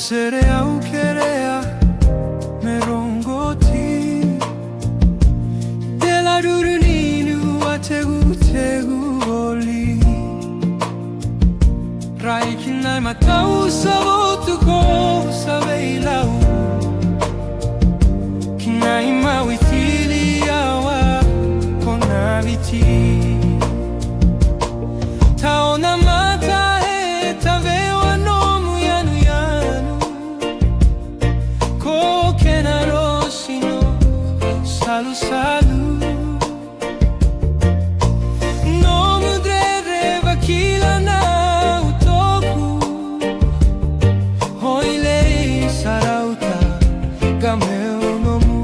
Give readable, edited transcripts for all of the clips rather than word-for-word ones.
Serea ukerea merongoti Dela ruruninu ategu tegu oli Raikinai matau savotu ko saveilau Kinai mawitili awa konaviti Taona mata e tavewa nomu yanu yanu Koke na Rosi no salu salu Nomu drereva kila na utoku Hoilei sarauta gameu nomu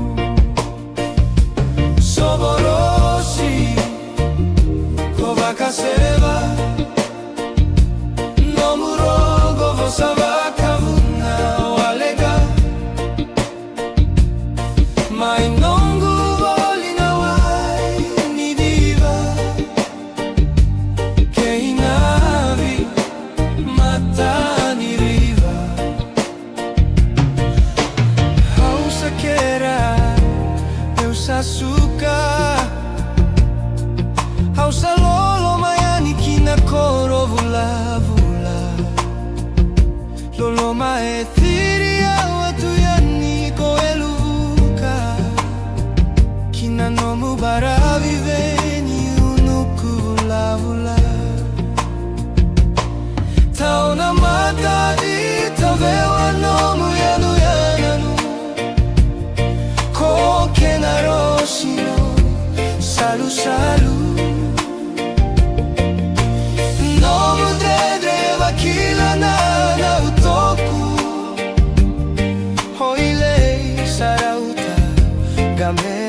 Soborosi ko vakaseva Mai nongu voli na wai ni diva Che in navi mata ni riva Hausa kera eu sasuka Hausa lolo mayani kina Koro Vulavula Lolo mae thiria watu yani ko eluka Kina nomu bara viveni Noqu Vulavula Taona mata di tavewa nomu yanu yanu Koke na Rosi no salu salu Nomu dreva kila na utoku Hoilei sarauta game